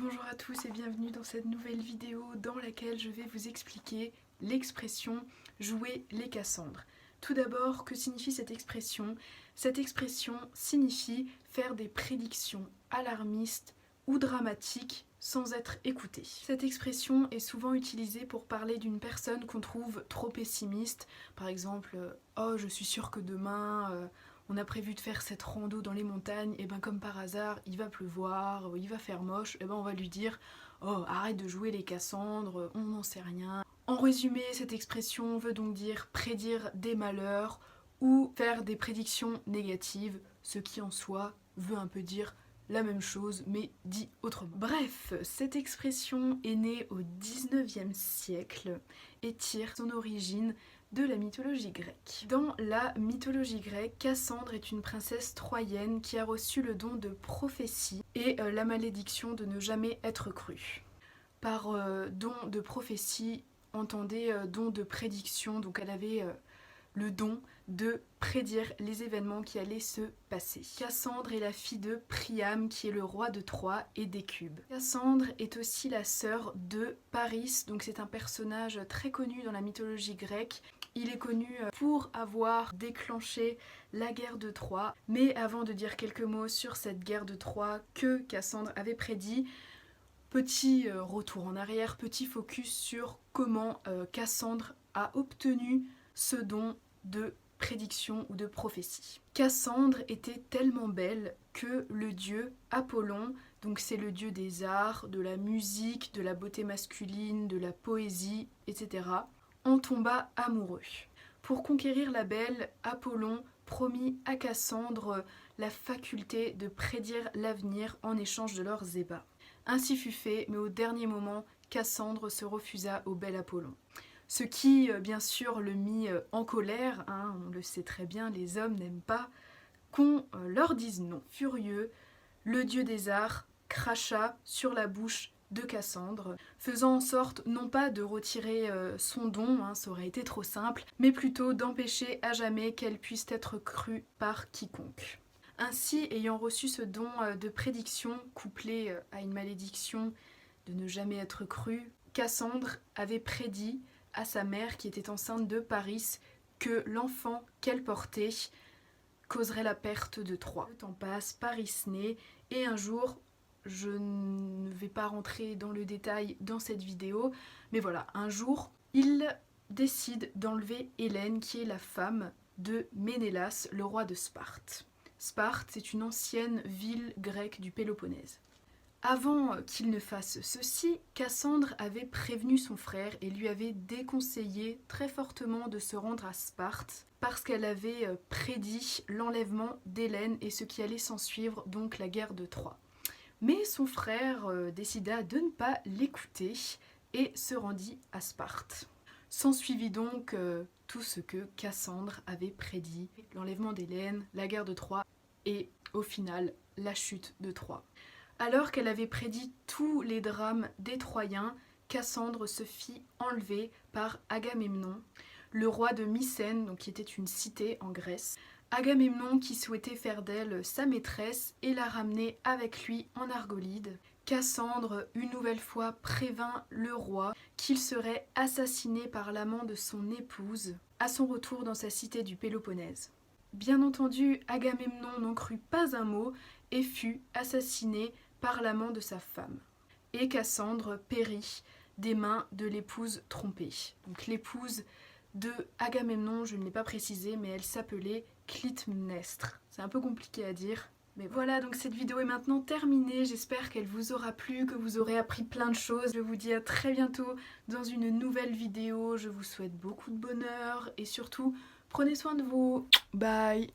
Bonjour à tous et bienvenue dans cette nouvelle vidéo dans laquelle je vais vous expliquer l'expression « jouer les Cassandres ». Tout d'abord, que signifie cette expression? Cette expression signifie faire des prédictions alarmistes ou dramatiques sans être écouté. Cette expression est souvent utilisée pour parler d'une personne qu'on trouve trop pessimiste. Par exemple, oh je suis sûre que demain on a prévu de faire cette rando dans les montagnes, et ben comme par hasard il va pleuvoir, il va faire moche, et ben on va lui dire oh arrête de jouer les Cassandres, on n'en sait rien. En résumé, cette expression veut donc dire prédire des malheurs ou faire des prédictions négatives, ce qui en soi veut un peu dire la même chose mais dit autrement. Bref, cette expression est née au 19e siècle et tire son origine de la mythologie grecque. Dans la mythologie grecque, Cassandre est une princesse troyenne qui a reçu le don de prophétie et la malédiction de ne jamais être crue. Par don de prophétie, entendez don de prédiction, donc elle avait le don de prédire les événements qui allaient se passer. Cassandre est la fille de Priam qui est le roi de Troie et d'Écube. Cassandre est aussi la sœur de Paris, donc c'est un personnage très connu dans la mythologie grecque. Il est connu pour avoir déclenché la guerre de Troie. Mais avant de dire quelques mots sur cette guerre de Troie que Cassandre avait prédit, petit retour en arrière, petit focus sur comment Cassandre a obtenu ce don de prédiction ou de prophétie. Cassandre était tellement belle que le dieu Apollon, donc c'est le dieu des arts, de la musique, de la beauté masculine, de la poésie, etc., en tomba amoureux. Pour conquérir la belle, Apollon promit à Cassandre la faculté de prédire l'avenir en échange de leurs ébats. Ainsi fut fait, mais au dernier moment, Cassandre se refusa au bel Apollon. Ce qui, bien sûr, le mit en colère, hein, on le sait très bien, les hommes n'aiment pas qu'on leur dise non. Furieux, le dieu des arts cracha sur la bouche de Cassandre, faisant en sorte non pas de retirer son don, hein, ça aurait été trop simple, mais plutôt d'empêcher à jamais qu'elle puisse être crue par quiconque. Ainsi, ayant reçu ce don de prédiction couplé à une malédiction de ne jamais être crue, Cassandre avait prédit à sa mère qui était enceinte de Paris que l'enfant qu'elle portait causerait la perte de Troie. Le temps passe, Paris naît et un jour, je ne vais pas rentrer dans le détail dans cette vidéo, mais voilà, un jour, il décide d'enlever Hélène qui est la femme de Ménélas, le roi de Sparte. Sparte, c'est une ancienne ville grecque du Péloponnèse. Avant qu'il ne fasse ceci, Cassandre avait prévenu son frère et lui avait déconseillé très fortement de se rendre à Sparte parce qu'elle avait prédit l'enlèvement d'Hélène et ce qui allait s'ensuivre, donc la guerre de Troie. Mais son frère décida de ne pas l'écouter et se rendit à Sparte. S'ensuivit donc tout ce que Cassandre avait prédit, l'enlèvement d'Hélène, la guerre de Troie et au final la chute de Troie. Alors qu'elle avait prédit tous les drames des Troyens, Cassandre se fit enlever par Agamemnon, le roi de Mycène, donc qui était une cité en Grèce. Agamemnon qui souhaitait faire d'elle sa maîtresse et la ramener avec lui en Argolide. Cassandre, une nouvelle fois, prévint le roi qu'il serait assassiné par l'amant de son épouse à son retour dans sa cité du Péloponnèse. Bien entendu, Agamemnon n'en crut pas un mot et fut assassiné par l'amant de sa femme. Et Cassandre périt des mains de l'épouse trompée. Donc l'épouse de Agamemnon, je ne l'ai pas précisé, mais elle s'appelait Clytemnestre. C'est un peu compliqué à dire. Mais voilà, donc cette vidéo est maintenant terminée. J'espère qu'elle vous aura plu, que vous aurez appris plein de choses. Je vous dis à très bientôt dans une nouvelle vidéo. Je vous souhaite beaucoup de bonheur et surtout, prenez soin de vous. Bye!